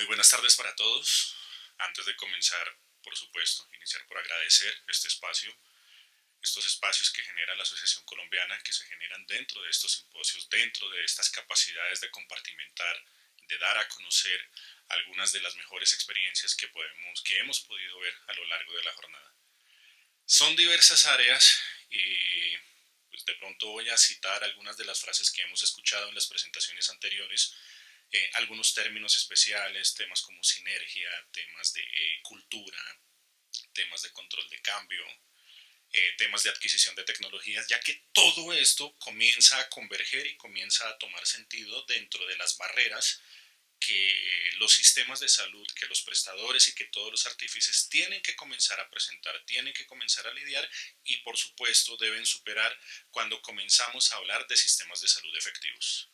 Muy buenas tardes para todos. Antes de comenzar, por supuesto, iniciar por agradecer este espacio, estos espacios que genera la Asociación Colombiana, que se generan dentro de estos simposios, dentro de estas capacidades de compartimentar, de dar a conocer algunas de las mejores experiencias que hemos podido ver a lo largo de la jornada. Son diversas áreas y pues de pronto voy a citar algunas de las frases que hemos escuchado en las presentaciones anteriores, algunos términos especiales, temas como sinergia, temas de cultura, temas de control de cambio, temas de adquisición de tecnologías, ya que todo esto comienza a converger y comienza a tomar sentido dentro de las barreras que los sistemas de salud, que los prestadores y que todos los artífices tienen que comenzar a presentar, tienen que comenzar a lidiar y por supuesto deben superar cuando comenzamos a hablar de sistemas de salud efectivos.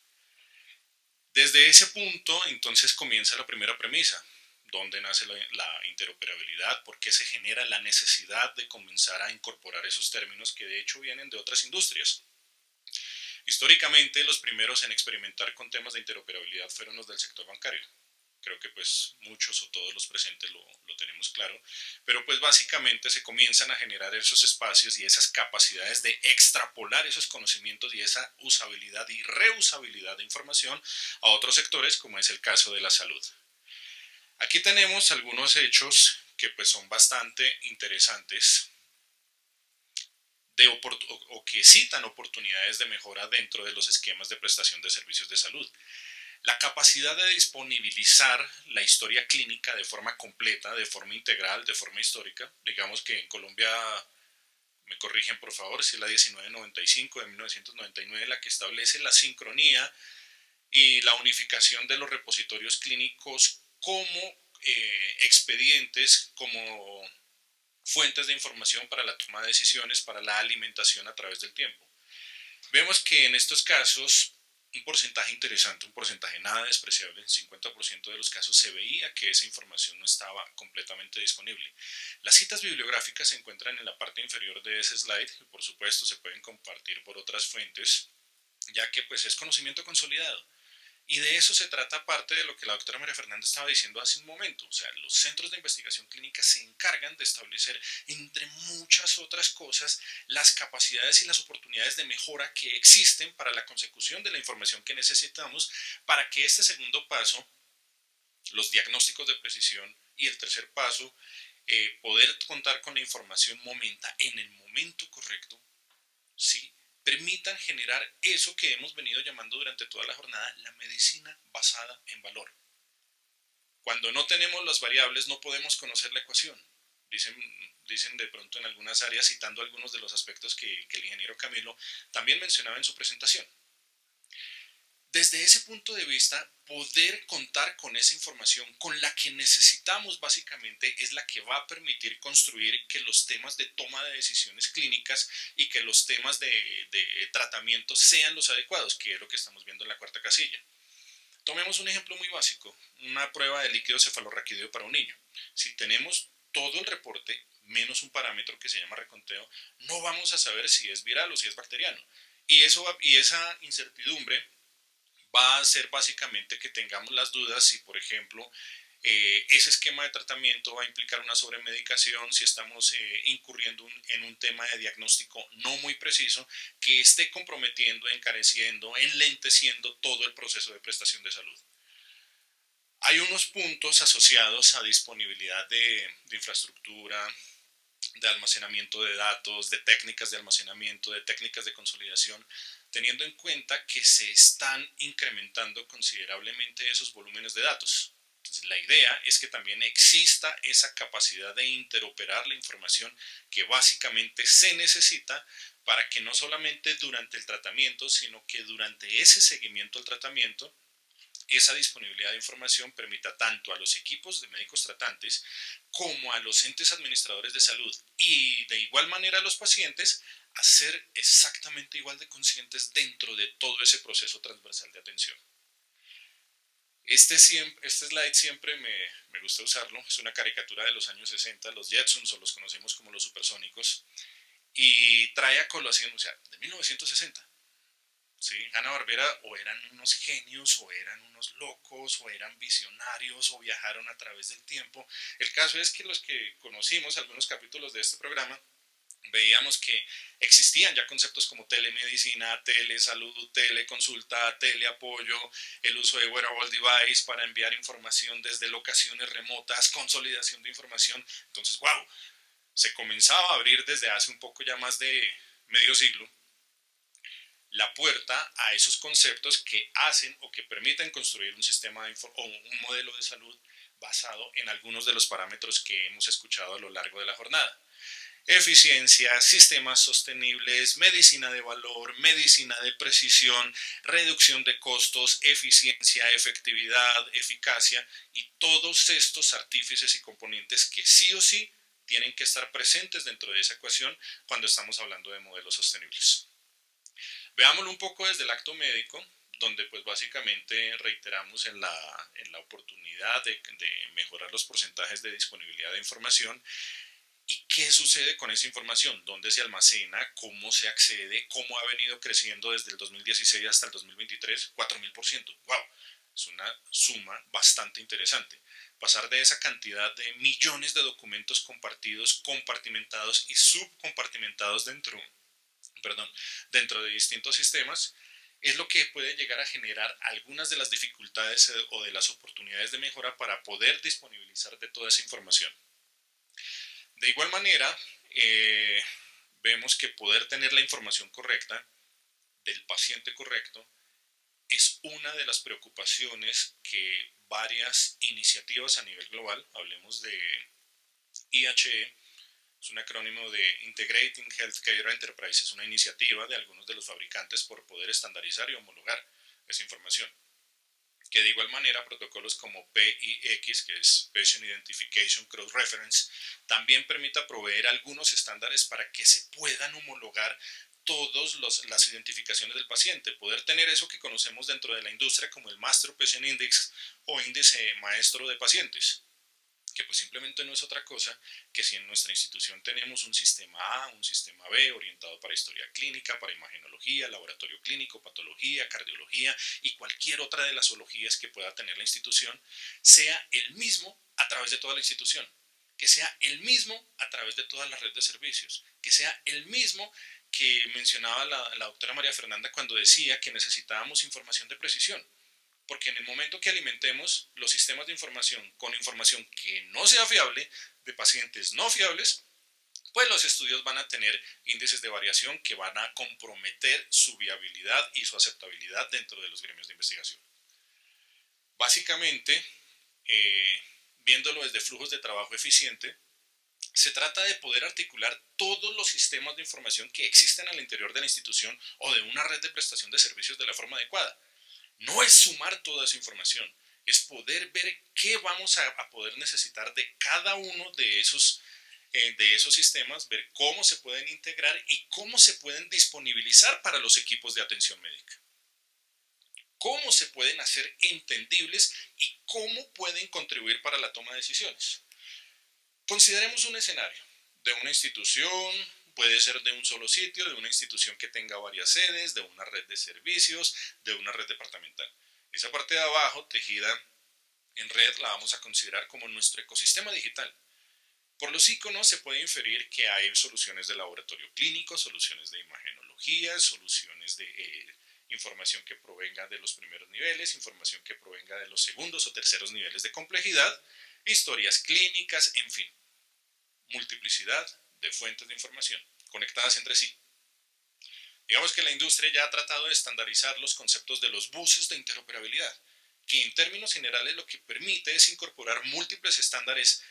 Desde ese punto, entonces comienza la primera premisa. ¿Dónde nace la interoperabilidad? ¿Por qué se genera la necesidad de comenzar a incorporar esos términos que de hecho vienen de otras industrias? Históricamente, los primeros en experimentar con temas de interoperabilidad fueron los del sector bancario. Creo que pues muchos o todos los presentes lo tenemos claro, pero pues básicamente se comienzan a generar esos espacios y esas capacidades de extrapolar esos conocimientos y esa usabilidad y reusabilidad de información a otros sectores como es el caso de la salud. Aquí tenemos algunos hechos que pues son bastante interesantes o que citan oportunidades de mejora dentro de los esquemas de prestación de servicios de salud. La capacidad de disponibilizar la historia clínica de forma completa, de forma integral, de forma histórica. Digamos que en Colombia, me corrigen por favor, si es la 1995 de 1999 la que establece la sincronía y la unificación de los repositorios clínicos como expedientes, como fuentes de información para la toma de decisiones, para la alimentación a través del tiempo. Vemos que en estos casos un porcentaje interesante, un porcentaje nada despreciable, en 50% de los casos se veía que esa información no estaba completamente disponible. Las citas bibliográficas se encuentran en la parte inferior de ese slide y por supuesto se pueden compartir por otras fuentes, ya que pues es conocimiento consolidado. Y de eso se trata parte de lo que la doctora María Fernanda estaba diciendo hace un momento. O sea, los centros de investigación clínica se encargan de establecer, entre muchas otras cosas, las capacidades y las oportunidades de mejora que existen para la consecución de la información que necesitamos para que este segundo paso, los diagnósticos de precisión, y el tercer paso, poder contar con la información en el momento correcto, ¿sí?, permitan generar eso que hemos venido llamando durante toda la jornada la medicina basada en valor. Cuando no tenemos las variables no podemos conocer la ecuación. Dicen de pronto en algunas áreas, citando algunos de los aspectos que el ingeniero Camilo también mencionaba en su presentación. Desde ese punto de vista, poder contar con esa información con la que necesitamos básicamente es la que va a permitir construir que los temas de toma de decisiones clínicas y que los temas de tratamiento sean los adecuados, que es lo que estamos viendo en la cuarta casilla. Tomemos un ejemplo muy básico, una prueba de líquido cefalorraquídeo para un niño. Si tenemos todo el reporte, menos un parámetro que se llama reconteo, no vamos a saber si es viral o si es bacteriano. Y esa incertidumbre va a ser básicamente que tengamos las dudas si, por ejemplo, ese esquema de tratamiento va a implicar una sobremedicación, si estamos incurriendo en un tema de diagnóstico no muy preciso que esté comprometiendo, encareciendo, enlenteciendo todo el proceso de prestación de salud. Hay unos puntos asociados a disponibilidad de infraestructura, de almacenamiento de datos, de técnicas de almacenamiento, de técnicas de consolidación, teniendo en cuenta que se están incrementando considerablemente esos volúmenes de datos. Entonces, la idea es que también exista esa capacidad de interoperar la información que básicamente se necesita para que no solamente durante el tratamiento, sino que durante ese seguimiento al tratamiento, esa disponibilidad de información permita tanto a los equipos de médicos tratantes como a los entes administradores de salud y de igual manera a los pacientes a ser exactamente igual de conscientes dentro de todo ese proceso transversal de atención. Este slide siempre me gusta usarlo, es una caricatura de los años 60, los Jetsons o los conocemos como los supersónicos, y trae a colación, o sea, de 1960. ¿sí? Hanna-Barbera o eran unos genios, o eran unos locos, o eran visionarios, o viajaron a través del tiempo. El caso es que los que conocimos algunos capítulos de este programa, veíamos que existían ya conceptos como telemedicina, telesalud, teleconsulta, teleapoyo, el uso de wearable device para enviar información desde locaciones remotas, consolidación de información. Entonces, wow, se comenzaba a abrir desde hace un poco ya más de medio siglo la puerta a esos conceptos que hacen o que permiten construir un sistema o un modelo de salud basado en algunos de los parámetros que hemos escuchado a lo largo de la jornada. Eficiencia, sistemas sostenibles, medicina de valor, medicina de precisión, reducción de costos, eficiencia, efectividad, eficacia y todos estos artífices y componentes que sí o sí tienen que estar presentes dentro de esa ecuación cuando estamos hablando de modelos sostenibles. Veámoslo un poco desde el acto médico, donde pues básicamente reiteramos en la oportunidad de mejorar los porcentajes de disponibilidad de información. ¿Y qué sucede con esa información? ¿Dónde se almacena? ¿Cómo se accede? ¿Cómo ha venido creciendo desde el 2016 hasta el 2023? 4000%. ¡Wow! Es una suma bastante interesante. Pasar de esa cantidad de millones de documentos compartidos, compartimentados y subcompartimentados dentro de distintos sistemas, es lo que puede llegar a generar algunas de las dificultades o de las oportunidades de mejora para poder disponibilizar de toda esa información. De igual manera, vemos que poder tener la información correcta del paciente correcto es una de las preocupaciones que varias iniciativas a nivel global, hablemos de IHE, es un acrónimo de Integrating Healthcare Enterprises, una iniciativa de algunos de los fabricantes por poder estandarizar y homologar esa información. Que de igual manera protocolos como PIX, que es Patient Identification Cross Reference, también permita proveer algunos estándares para que se puedan homologar todas las identificaciones del paciente, poder tener eso que conocemos dentro de la industria como el Master Patient Index o índice maestro de pacientes, que pues simplemente no es otra cosa que si en nuestra institución tenemos un sistema A, un sistema B orientado para historia clínica, para imagenología, laboratorio clínico, patología, cardiología y cualquier otra de las zoologías que pueda tener la institución, sea el mismo a través de toda la institución, que sea el mismo a través de toda la red de servicios, que sea el mismo que mencionaba la doctora María Fernanda cuando decía que necesitábamos información de precisión. Porque en el momento que alimentemos los sistemas de información con información que no sea fiable, de pacientes no fiables, pues los estudios van a tener índices de variación que van a comprometer su viabilidad y su aceptabilidad dentro de los gremios de investigación. Básicamente, viéndolo desde flujos de trabajo eficiente, se trata de poder articular todos los sistemas de información que existen al interior de la institución o de una red de prestación de servicios de la forma adecuada. No es sumar toda esa información, es poder ver qué vamos a poder necesitar de cada uno de esos sistemas, ver cómo se pueden integrar y cómo se pueden disponibilizar para los equipos de atención médica. Cómo se pueden hacer entendibles y cómo pueden contribuir para la toma de decisiones. Consideremos un escenario de una institución, puede ser de un solo sitio, de una institución que tenga varias sedes, de una red de servicios, de una red departamental. Esa parte de abajo, tejida en red, la vamos a considerar como nuestro ecosistema digital. Por los iconos se puede inferir que hay soluciones de laboratorio clínico, soluciones de imagenología, soluciones de información que provenga de los primeros niveles, información que provenga de los segundos o terceros niveles de complejidad, historias clínicas, en fin, multiplicidad de fuentes de información conectadas entre sí. Digamos que la industria ya ha tratado de estandarizar los conceptos de los buses de interoperabilidad, que en términos generales lo que permite es incorporar múltiples estándares,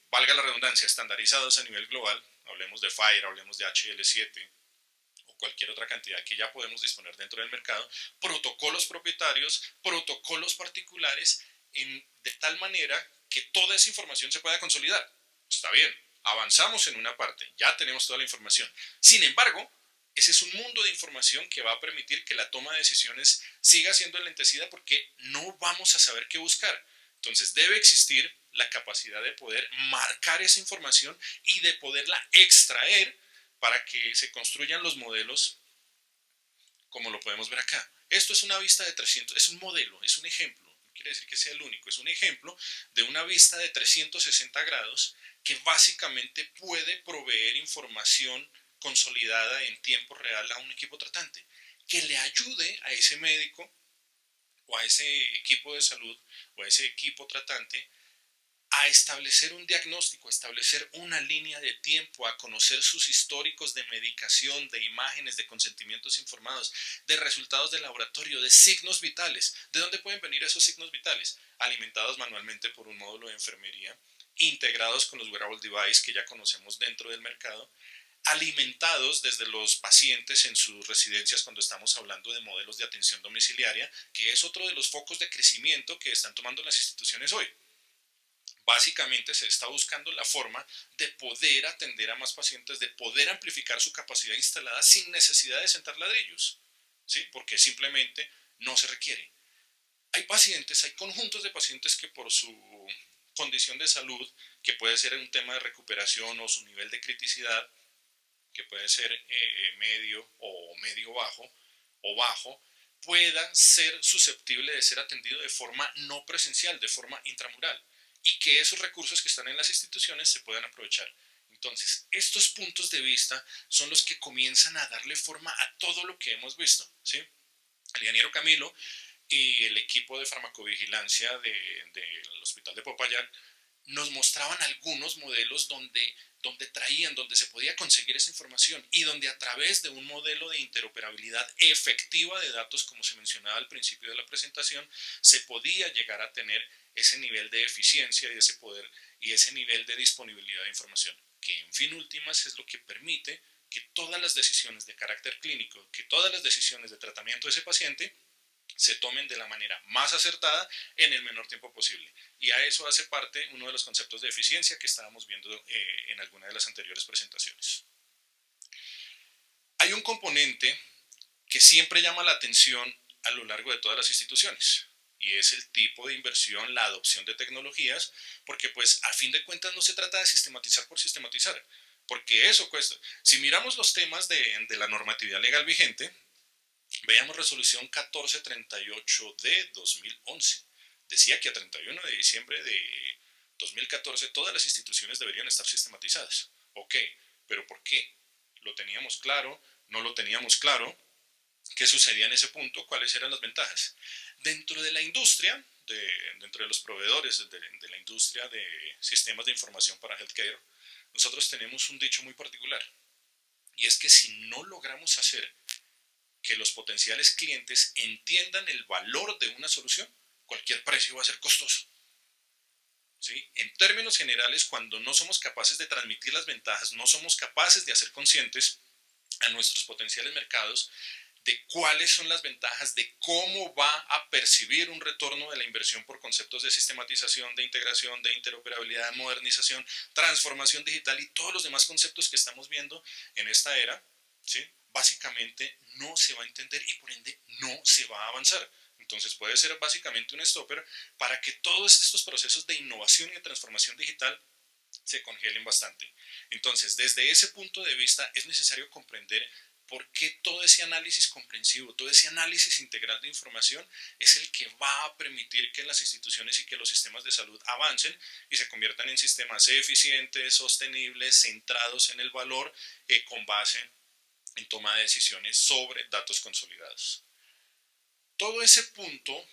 valga la redundancia, estandarizados a nivel global, hablemos de FHIR, hablemos de HL7 o cualquier otra cantidad que ya podemos disponer dentro del mercado, protocolos propietarios, protocolos particulares, de tal manera que toda esa información se pueda consolidar. Está bien, avanzamos en una parte, ya tenemos toda la información. Sin embargo, ese es un mundo de información que va a permitir que la toma de decisiones siga siendo enlentecida porque no vamos a saber qué buscar. Entonces debe existir la capacidad de poder marcar esa información y de poderla extraer para que se construyan los modelos como lo podemos ver acá. Esto es una vista de 300, es un modelo, es un ejemplo, no quiere decir que sea el único, es un ejemplo de una vista de 360 grados que básicamente puede proveer información consolidada en tiempo real a un equipo tratante, que le ayude a ese médico o a ese equipo de salud o a ese equipo tratante a establecer un diagnóstico, a establecer una línea de tiempo, a conocer sus históricos de medicación, de imágenes, de consentimientos informados, de resultados de laboratorio, de signos vitales. ¿De dónde pueden venir esos signos vitales? Alimentados manualmente por un módulo de enfermería, integrados con los wearable devices que ya conocemos dentro del mercado, alimentados desde los pacientes en sus residencias cuando estamos hablando de modelos de atención domiciliaria, que es otro de los focos de crecimiento que están tomando las instituciones hoy. Básicamente se está buscando la forma de poder atender a más pacientes, de poder amplificar su capacidad instalada sin necesidad de sentar ladrillos, ¿sí? Porque simplemente no se requiere. Hay pacientes, hay conjuntos de pacientes que por su condición de salud, que puede ser un tema de recuperación o su nivel de criticidad, que puede ser medio o medio bajo o bajo, pueda ser susceptible de ser atendido de forma no presencial, de forma intramural, y que esos recursos que están en las instituciones se puedan aprovechar. Entonces, estos puntos de vista son los que comienzan a darle forma a todo lo que hemos visto, ¿sí? El ingeniero Camilo y el equipo de farmacovigilancia del Hospital de Popayán nos mostraban algunos modelos donde traían, donde se podía conseguir esa información y donde a través de un modelo de interoperabilidad efectiva de datos, como se mencionaba al principio de la presentación, se podía llegar a tener ese nivel de eficiencia y ese poder y ese nivel de disponibilidad de información, que en fin últimas es lo que permite que todas las decisiones de carácter clínico, que todas las decisiones de tratamiento de ese paciente se tomen de la manera más acertada en el menor tiempo posible. Y a eso hace parte uno de los conceptos de eficiencia que estábamos viendo en alguna de las anteriores presentaciones. Hay un componente que siempre llama la atención a lo largo de todas las instituciones, y es el tipo de inversión, la adopción de tecnologías, porque pues a fin de cuentas no se trata de sistematizar por sistematizar, porque eso cuesta. Si miramos los temas de la normatividad legal vigente, veamos resolución 1438 de 2011. Decía que a 31 de diciembre de 2014 todas las instituciones deberían estar sistematizadas. Ok, pero ¿por qué? ¿Lo teníamos claro? ¿No lo teníamos claro? ¿Qué sucedía en ese punto? ¿Cuáles eran las ventajas? Dentro de la industria, dentro de los proveedores de la industria de sistemas de información para healthcare, nosotros tenemos un dicho muy particular. Y es que si no logramos hacer que los potenciales clientes entiendan el valor de una solución, cualquier precio va a ser costoso. ¿Sí? En términos generales, cuando no somos capaces de transmitir las ventajas, no somos capaces de hacer conscientes a nuestros potenciales mercados de cuáles son las ventajas, de cómo va a percibir un retorno de la inversión por conceptos de sistematización, de integración, de interoperabilidad, modernización, transformación digital y todos los demás conceptos que estamos viendo en esta era, ¿sí? Básicamente no se va a entender y por ende no se va a avanzar. Entonces puede ser básicamente un stopper para que todos estos procesos de innovación y de transformación digital se congelen bastante. Entonces, desde ese punto de vista es necesario comprender por qué todo ese análisis comprensivo, todo ese análisis integral de información es el que va a permitir que las instituciones y que los sistemas de salud avancen y se conviertan en sistemas eficientes, sostenibles, centrados en el valor, con base en toma de decisiones sobre datos consolidados. Todo ese punto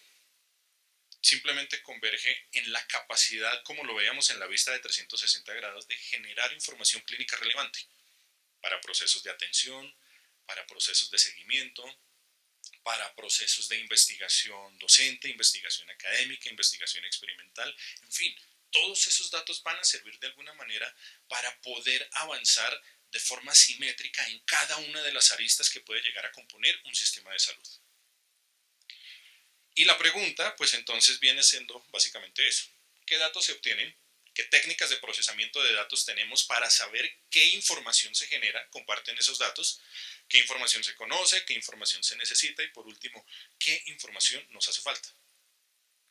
simplemente converge en la capacidad, como lo veíamos en la vista de 360 grados, de generar información clínica relevante para procesos de atención, para procesos de seguimiento, para procesos de investigación docente, investigación académica, investigación experimental, en fin, todos esos datos van a servir de alguna manera para poder avanzar de forma simétrica en cada una de las aristas que puede llegar a componer un sistema de salud. Y la pregunta, pues entonces viene siendo básicamente eso. ¿Qué datos se obtienen? ¿Qué técnicas de procesamiento de datos tenemos para saber qué información se genera? Comparten esos datos. ¿Qué información se conoce? ¿Qué información se necesita? Y por último, ¿qué información nos hace falta?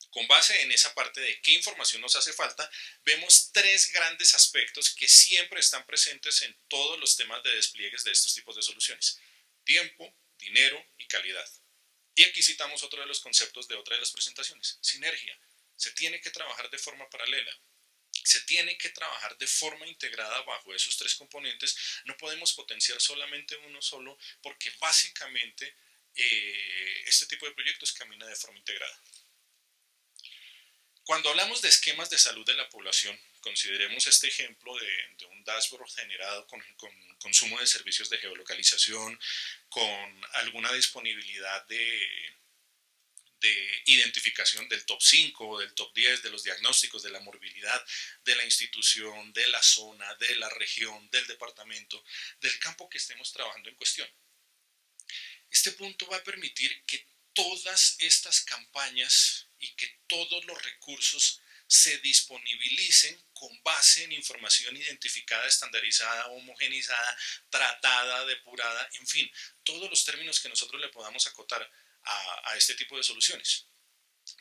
Con base en esa parte de qué información nos hace falta, vemos tres grandes aspectos que siempre están presentes en todos los temas de despliegues de estos tipos de soluciones. Tiempo, dinero y calidad. Y aquí citamos otro de los conceptos de otra de las presentaciones, sinergia. Se tiene que trabajar de forma paralela. Se tiene que trabajar de forma integrada bajo esos tres componentes. No podemos potenciar solamente uno solo porque básicamente este tipo de proyectos camina de forma integrada. Cuando hablamos de esquemas de salud de la población, consideremos este ejemplo de un dashboard generado con consumo de servicios de geolocalización, con alguna disponibilidad de identificación del top 5, del top 10, de los diagnósticos, de la morbilidad, de la institución, de la zona, de la región, del departamento, del campo que estemos trabajando en cuestión. Este punto va a permitir que todas estas campañas y que todos los recursos se disponibilicen con base en información identificada, estandarizada, homogenizada, tratada, depurada, en fin, todos los términos que nosotros le podamos acotar a este tipo de soluciones.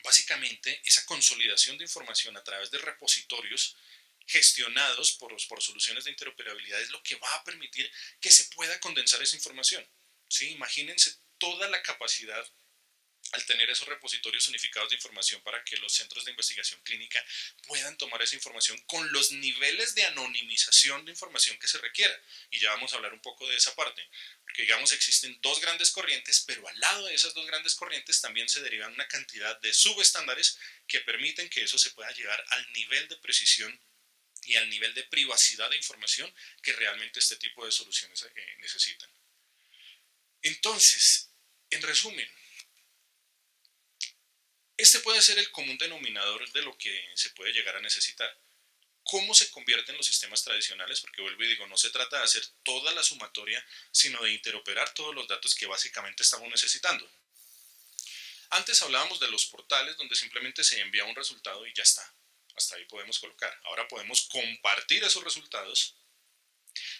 Básicamente, esa consolidación de información a través de repositorios gestionados por soluciones de interoperabilidad es lo que va a permitir que se pueda condensar esa información. ¿Sí? Imagínense toda la capacidad al tener esos repositorios unificados de información para que los centros de investigación clínica puedan tomar esa información con los niveles de anonimización de información que se requiera. Y ya vamos a hablar un poco de esa parte, porque digamos existen dos grandes corrientes, pero al lado de esas dos grandes corrientes también se derivan una cantidad de subestándares que permiten que eso se pueda llevar al nivel de precisión y al nivel de privacidad de información que realmente este tipo de soluciones necesitan. Entonces, en resumen, este puede ser el común denominador de lo que se puede llegar a necesitar. ¿Cómo se convierten los sistemas tradicionales? Porque vuelvo y digo, no se trata de hacer toda la sumatoria, sino de interoperar todos los datos que básicamente estamos necesitando. Antes hablábamos de los portales donde simplemente se envía un resultado y ya está. Hasta ahí podemos colocar. Ahora podemos compartir esos resultados,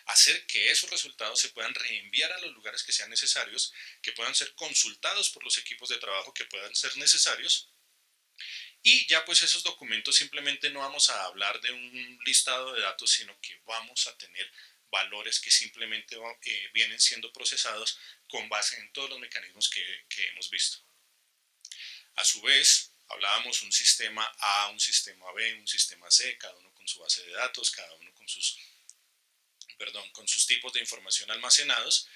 hacer que esos resultados se puedan reenviar a los lugares que sean necesarios, que puedan ser consultados por los equipos de trabajo que puedan ser necesarios. Y ya pues esos documentos simplemente no vamos a hablar de un listado de datos, sino que vamos a tener valores que simplemente vienen siendo procesados con base en todos los mecanismos que hemos visto. A su vez, hablábamos un sistema A, un sistema B, un sistema C, cada uno con su base de datos, cada uno con sus tipos de información almacenados.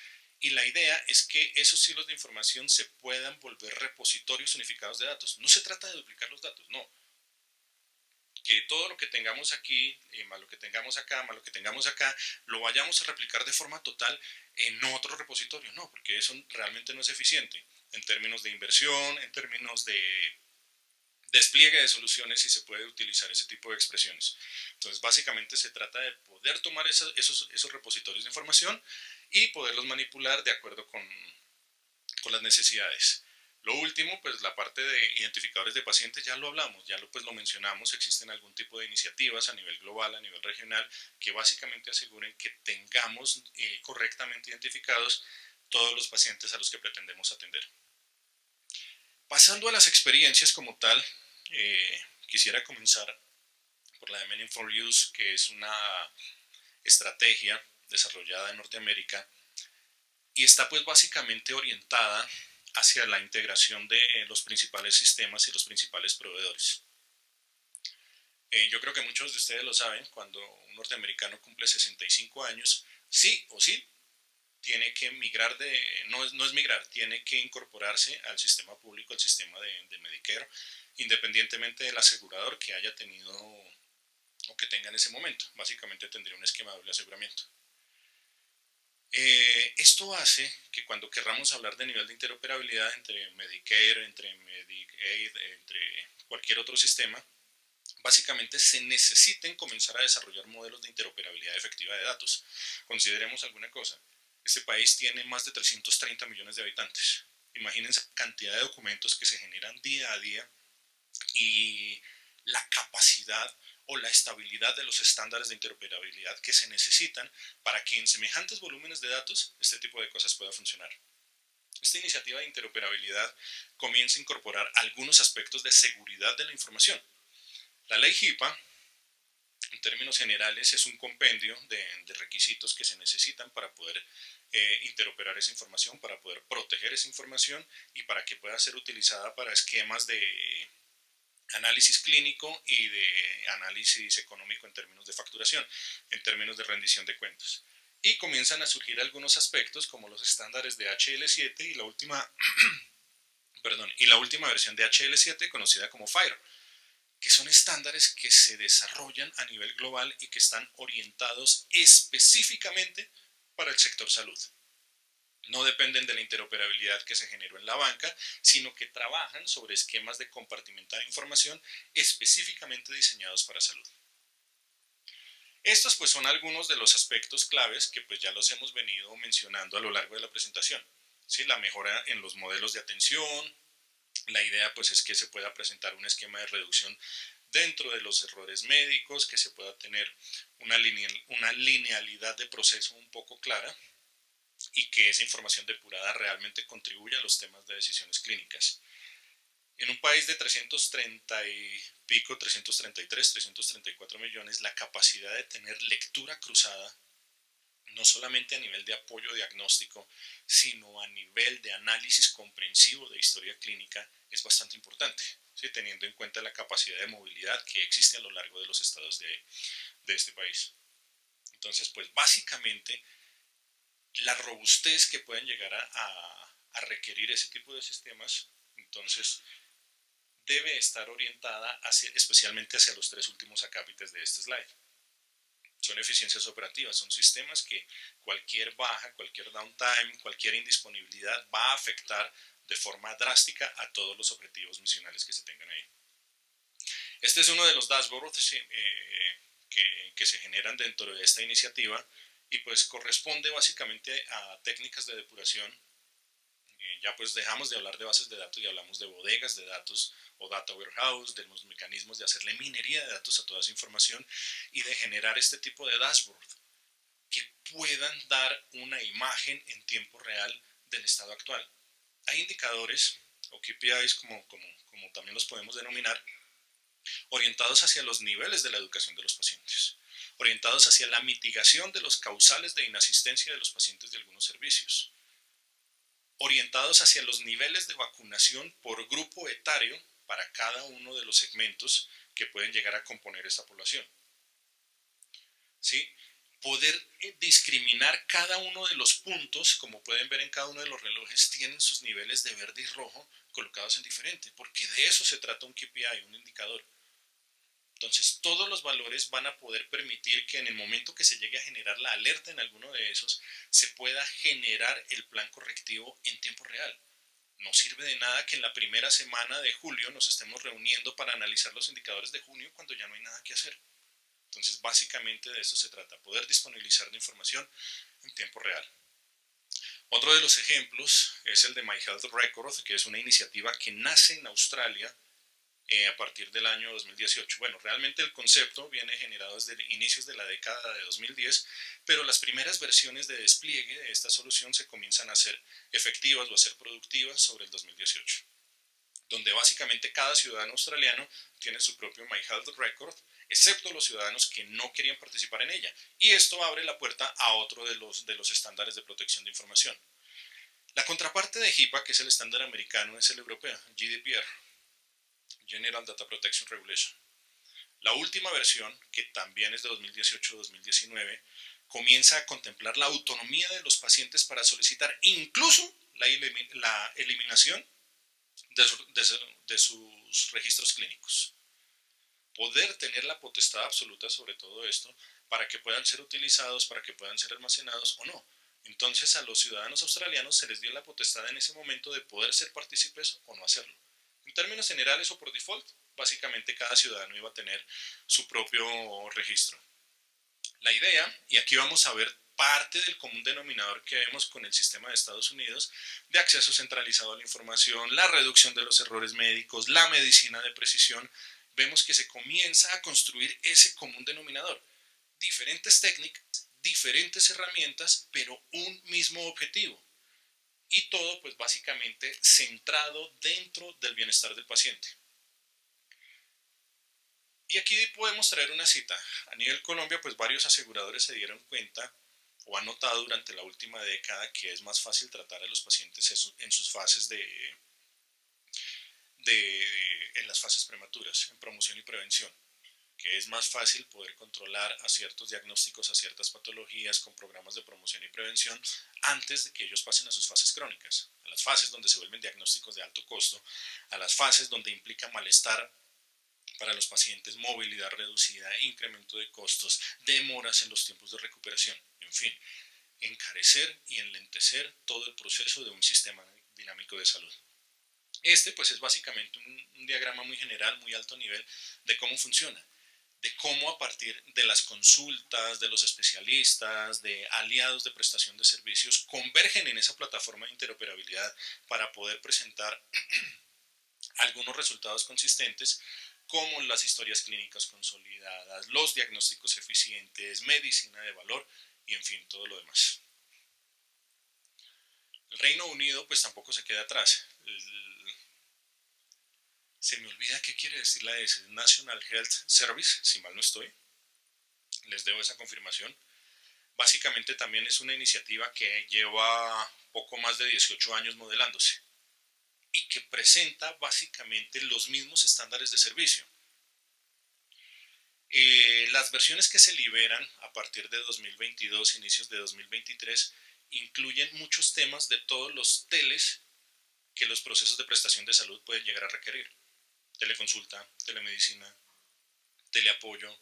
Y la idea es que esos hilos de información se puedan volver repositorios unificados de datos. No se trata de duplicar los datos, no. Que todo lo que tengamos aquí, más lo que tengamos acá, más lo que tengamos acá, lo vayamos a replicar de forma total en otro repositorio. No, porque eso realmente no es eficiente en términos de inversión, en términos de despliegue de soluciones, y se puede utilizar ese tipo de expresiones. Entonces, básicamente se trata de poder tomar esos repositorios de información y poderlos manipular de acuerdo con las necesidades. Lo último, pues la parte de identificadores de pacientes, ya lo hablamos, ya lo mencionamos, existen algún tipo de iniciativas a nivel global, a nivel regional, que básicamente aseguren que tengamos correctamente identificados todos los pacientes a los que pretendemos atender. Pasando a las experiencias como tal, quisiera comenzar por la de Meaning for Use, que es una estrategia desarrollada en Norteamérica y está pues básicamente orientada hacia la integración de los principales sistemas y los principales proveedores. Yo creo que muchos de ustedes lo saben, cuando un norteamericano cumple 65 años, sí o sí, tiene que migrar no es migrar, tiene que incorporarse al sistema público, al sistema de Medicare, independientemente del asegurador que haya tenido o que tenga en ese momento. Básicamente tendría un esquema de doble aseguramiento. Esto hace que cuando querramos hablar de nivel de interoperabilidad entre Medicare, entre Medicaid, entre cualquier otro sistema, básicamente se necesiten comenzar a desarrollar modelos de interoperabilidad efectiva de datos. Consideremos alguna cosa. Este país tiene más de 330 millones de habitantes. Imagínense la cantidad de documentos que se generan día a día y la capacidad o la estabilidad de los estándares de interoperabilidad que se necesitan para que en semejantes volúmenes de datos este tipo de cosas pueda funcionar. Esta iniciativa de interoperabilidad comienza a incorporar algunos aspectos de seguridad de la información. La ley HIPAA En términos generales, es un compendio de requisitos que se necesitan para poder interoperar esa información, para poder proteger esa información y para que pueda ser utilizada para esquemas de análisis clínico y de análisis económico en términos de facturación, en términos de rendición de cuentas. Y comienzan a surgir algunos aspectos como los estándares de HL7 y la última versión de HL7 conocida como FHIR, que son estándares que se desarrollan a nivel global y que están orientados específicamente para el sector salud. No dependen de la interoperabilidad que se generó en la banca, sino que trabajan sobre esquemas de compartimentar información específicamente diseñados para salud. Estos pues son algunos de los aspectos claves que pues ya los hemos venido mencionando a lo largo de la presentación. ¿Sí? La mejora en los modelos de atención. La idea pues es que se pueda presentar un esquema de reducción dentro de los errores médicos, que se pueda tener una linealidad de proceso un poco clara y que esa información depurada realmente contribuya a los temas de decisiones clínicas. En un país de 330 y pico, 333, 334 millones, la capacidad de tener lectura cruzada, no solamente a nivel de apoyo diagnóstico, sino a nivel de análisis comprensivo de historia clínica, es bastante importante, ¿sí? Teniendo en cuenta la capacidad de movilidad que existe a lo largo de los estados de este país. Entonces, pues básicamente, la robustez que pueden llegar a requerir ese tipo de sistemas, entonces, debe estar orientada especialmente hacia los tres últimos acápites de este slide. Son eficiencias operativas, son sistemas que cualquier baja, cualquier downtime, cualquier indisponibilidad va a afectar de forma drástica a todos los objetivos misionales que se tengan ahí. Este es uno de los dashboards que se generan dentro de esta iniciativa y pues corresponde básicamente a técnicas de depuración. Ya pues dejamos de hablar de bases de datos y hablamos de bodegas de datos o data warehouse, de los mecanismos de hacerle minería de datos a toda esa información y de generar este tipo de dashboard que puedan dar una imagen en tiempo real del estado actual. Hay indicadores o KPIs como también los podemos denominar, orientados hacia los niveles de la educación de los pacientes, orientados hacia la mitigación de los causales de inasistencia de los pacientes de algunos servicios, orientados hacia los niveles de vacunación por grupo etario para cada uno de los segmentos que pueden llegar a componer esta población. ¿Sí? Poder discriminar cada uno de los puntos, como pueden ver en cada uno de los relojes, tienen sus niveles de verde y rojo colocados en diferente, porque de eso se trata un KPI, un indicador. Entonces, todos los valores van a poder permitir que en el momento que se llegue a generar la alerta en alguno de esos, se pueda generar el plan correctivo en tiempo real. No sirve de nada que en la primera semana de julio nos estemos reuniendo para analizar los indicadores de junio cuando ya no hay nada que hacer. Entonces, básicamente de eso se trata, poder disponibilizar la información en tiempo real. Otro de los ejemplos es el de My Health Record, que es una iniciativa que nace en Australia a partir del año 2018. Bueno, realmente el concepto viene generado desde inicios de la década de 2010, pero las primeras versiones de despliegue de esta solución se comienzan a ser efectivas o a ser productivas sobre el 2018, donde básicamente cada ciudadano australiano tiene su propio My Health Record, excepto los ciudadanos que no querían participar en ella. Y esto abre la puerta a otro de los estándares de protección de información. La contraparte de HIPAA, que es el estándar americano, es el europeo, GDPR, General Data Protection Regulation. La última versión, que también es de 2018-2019, comienza a contemplar la autonomía de los pacientes para solicitar incluso la eliminación de sus registros clínicos. Poder tener la potestad absoluta sobre todo esto para que puedan ser utilizados, para que puedan ser almacenados o no. Entonces a los ciudadanos australianos se les dio la potestad en ese momento de poder ser partícipes o no hacerlo. En términos generales o por default, básicamente cada ciudadano iba a tener su propio registro. La idea, y aquí vamos a ver parte del común denominador que vemos con el sistema de Estados Unidos, de acceso centralizado a la información, la reducción de los errores médicos, la medicina de precisión, vemos que se comienza a construir ese común denominador. Diferentes técnicas, diferentes herramientas, pero un mismo objetivo. Y todo pues básicamente centrado dentro del bienestar del paciente. Y aquí podemos traer una cita. A nivel Colombia, pues varios aseguradores se dieron cuenta o han notado durante la última década que es más fácil tratar a los pacientes en sus fases en las fases prematuras, en promoción y prevención, que es más fácil poder controlar a ciertos diagnósticos, a ciertas patologías con programas de promoción y prevención antes de que ellos pasen a sus fases crónicas, a las fases donde se vuelven diagnósticos de alto costo, a las fases donde implica malestar para los pacientes, movilidad reducida, incremento de costos, demoras en los tiempos de recuperación, en fin, encarecer y enlentecer todo el proceso de un sistema dinámico de salud. Este pues es básicamente un diagrama muy general, muy alto nivel de cómo funciona, de cómo a partir de las consultas, de los especialistas, de aliados de prestación de servicios, convergen en esa plataforma de interoperabilidad para poder presentar algunos resultados consistentes como las historias clínicas consolidadas, los diagnósticos eficientes, medicina de valor y en fin, todo lo demás. El Reino Unido pues tampoco se queda atrás. Se me olvida qué quiere decir la S, National Health Service, si mal no estoy. Les debo esa confirmación. Básicamente también es una iniciativa que lleva poco más de 18 años modelándose y que presenta básicamente los mismos estándares de servicio. Las versiones que se liberan a partir de 2022, inicios de 2023, incluyen muchos temas de todos los teles que los procesos de prestación de salud pueden llegar a requerir. Teleconsulta, telemedicina, teleapoyo,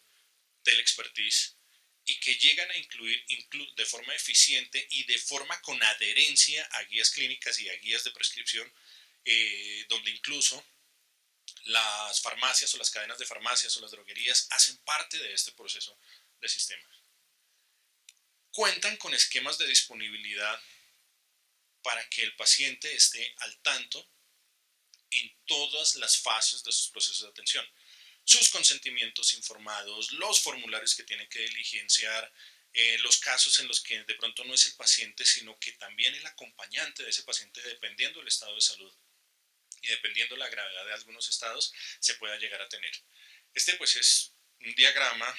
teleexpertise, y que llegan a incluir de forma eficiente y de forma con adherencia a guías clínicas y a guías de prescripción, donde incluso las farmacias o las cadenas de farmacias o las droguerías hacen parte de este proceso de sistemas. Cuentan con esquemas de disponibilidad para que el paciente esté al tanto en todas las fases de sus procesos de atención. Sus consentimientos informados, los formularios que tiene que diligenciar, los casos en los que de pronto no es el paciente, sino que también el acompañante de ese paciente, dependiendo del estado de salud y dependiendo la gravedad de algunos estados, se pueda llegar a tener. Este pues es un diagrama,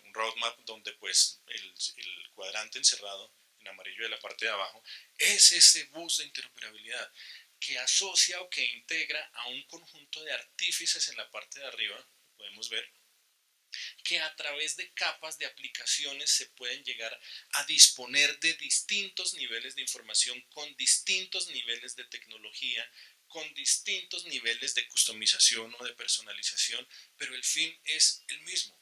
un roadmap donde pues el cuadrante encerrado en amarillo de la parte de abajo es ese bus de interoperabilidad que asocia o que integra a un conjunto de artífices en la parte de arriba, podemos ver, que a través de capas de aplicaciones se pueden llegar a disponer de distintos niveles de información con distintos niveles de tecnología, con distintos niveles de customización o de personalización, pero el fin es el mismo: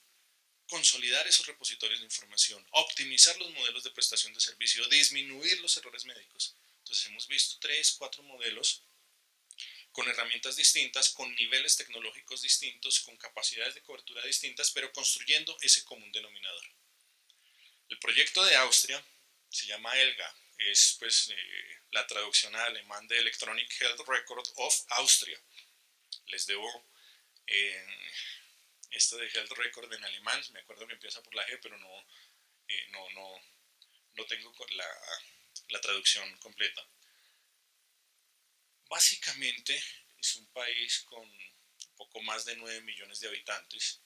consolidar esos repositorios de información, optimizar los modelos de prestación de servicio, disminuir los errores médicos. Entonces hemos visto 3, 4 modelos con herramientas distintas, con niveles tecnológicos distintos, con capacidades de cobertura distintas, pero construyendo ese común denominador. El proyecto de Austria se llama ELGA, es pues la traducción al alemán de Electronic Health Record of Austria. Les debo esto de Health Record en alemán, me acuerdo que empieza por la G, pero no tengo la traducción completa. Básicamente es un país con poco más de 9 millones de habitantes,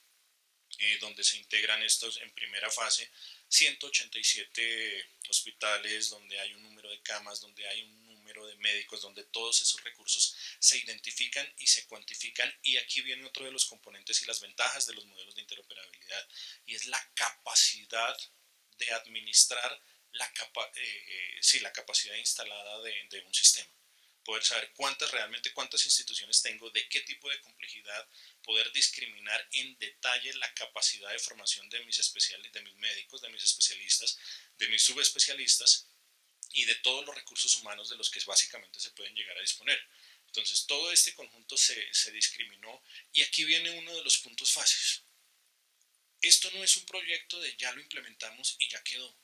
donde se integran estos en primera fase 187 hospitales, donde hay un número de camas, donde hay un número de médicos, donde todos esos recursos se identifican y se cuantifican. Y aquí viene otro de los componentes y las ventajas de los modelos de interoperabilidad, y es la capacidad de administrar la capacidad instalada de un sistema. Poder saber cuántas instituciones tengo, de qué tipo de complejidad, poder discriminar en detalle la capacidad de formación de mis médicos, de mis especialistas, de mis subespecialistas y de todos los recursos humanos de los que básicamente se pueden llegar a disponer. Entonces todo este conjunto se discriminó, y aquí viene uno de los puntos fáciles. Esto no es un proyecto de ya lo implementamos y ya quedó.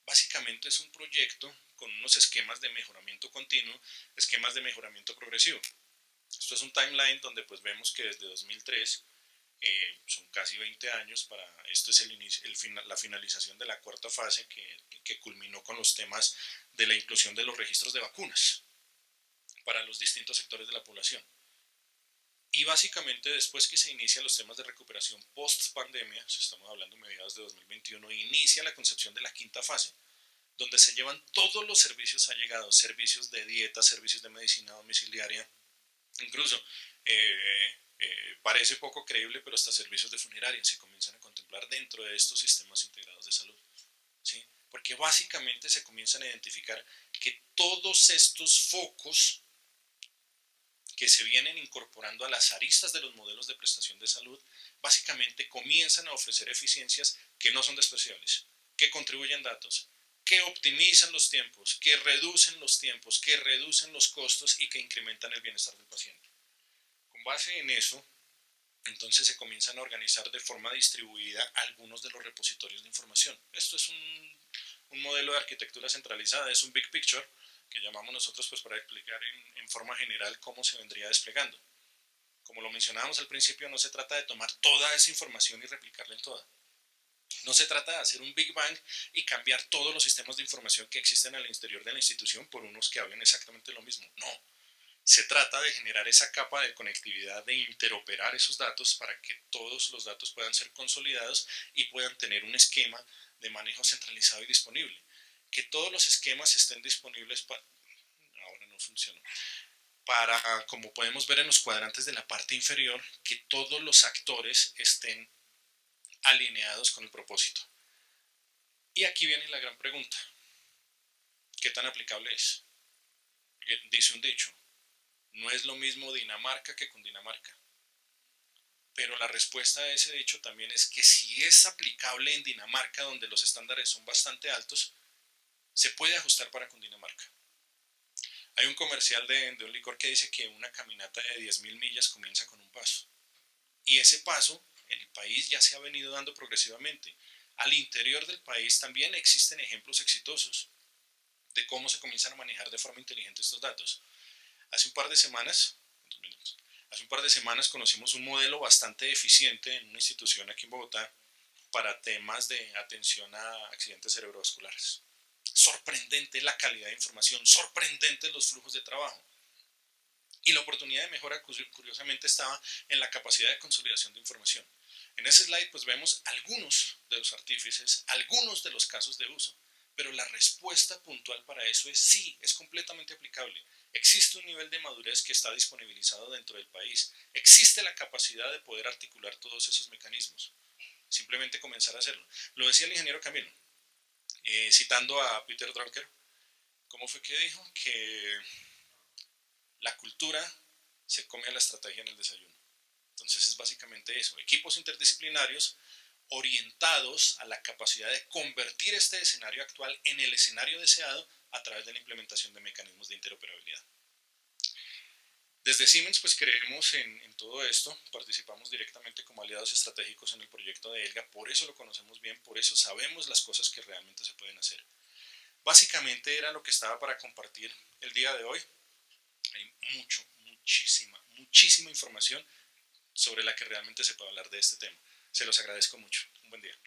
Básicamente es un proyecto con unos esquemas de mejoramiento continuo, esquemas de mejoramiento progresivo. Esto es un timeline donde pues vemos que desde 2003, son casi 20 años, esto es la finalización de la cuarta fase que culminó con los temas de la inclusión de los registros de vacunas para los distintos sectores de la población. Y básicamente después que se inician los temas de recuperación post pandemia, estamos hablando de mediados de 2021, inicia la concepción de la quinta fase, donde se llevan todos los servicios allegados, servicios de dieta, servicios de medicina domiciliaria, incluso parece poco creíble, pero hasta servicios de funeraria se comienzan a contemplar dentro de estos sistemas integrados de salud, ¿sí? Porque básicamente se comienzan a identificar que todos estos focos que se vienen incorporando a las aristas de los modelos de prestación de salud, básicamente comienzan a ofrecer eficiencias que no son despreciables, que contribuyen datos, que optimizan los tiempos, que reducen los tiempos, que reducen los costos y que incrementan el bienestar del paciente. Con base en eso, entonces se comienzan a organizar de forma distribuida algunos de los repositorios de información. Esto es un modelo de arquitectura centralizada, es un big picture que llamamos nosotros pues para explicar en forma general cómo se vendría desplegando. Como lo mencionábamos al principio, no se trata de tomar toda esa información y replicarla en toda. No se trata de hacer un Big Bang y cambiar todos los sistemas de información que existen al interior de la institución por unos que hablen exactamente lo mismo. No, se trata de generar esa capa de conectividad, de interoperar esos datos para que todos los datos puedan ser consolidados y puedan tener un esquema de manejo centralizado y disponible. Que todos los esquemas estén disponibles para... Ahora no funciona. Para, como podemos ver en los cuadrantes de la parte inferior, que todos los actores estén alineados con el propósito. Y aquí viene la gran pregunta. ¿Qué tan aplicable es? Dice un dicho, no es lo mismo Dinamarca que Cundinamarca. Pero la respuesta a ese dicho también es que si es aplicable en Dinamarca, donde los estándares son bastante altos, se puede ajustar para Cundinamarca. Hay un comercial de un licor que dice que una caminata de 10.000 millas comienza con un paso. Y ese paso en el país ya se ha venido dando progresivamente. Al interior del país también existen ejemplos exitosos de cómo se comienzan a manejar de forma inteligente estos datos. Hace un par de semanas, conocimos un modelo bastante eficiente en una institución aquí en Bogotá para temas de atención a accidentes cerebrovasculares. Sorprendente la calidad de información, sorprendente los flujos de trabajo. Y la oportunidad de mejora, curiosamente, estaba en la capacidad de consolidación de información. En ese slide pues vemos algunos de los artífices, algunos de los casos de uso, pero la respuesta puntual para eso es sí, es completamente aplicable. Existe un nivel de madurez que está disponibilizado dentro del país. Existe la capacidad de poder articular todos esos mecanismos. Simplemente comenzar a hacerlo. Lo decía el ingeniero Camilo, citando a Peter Drucker. ¿Cómo fue que dijo? Que la cultura se come a la estrategia en el desayuno. Entonces es básicamente eso, equipos interdisciplinarios orientados a la capacidad de convertir este escenario actual en el escenario deseado a través de la implementación de mecanismos de interoperabilidad. Desde Siemens pues creemos en todo esto, participamos directamente como aliados estratégicos en el proyecto de ELGA, por eso lo conocemos bien, por eso sabemos las cosas que realmente se pueden hacer. Básicamente era lo que estaba para compartir el día de hoy. Hay muchísima información sobre la que realmente se puede hablar de este tema. Se los agradezco mucho. Un buen día.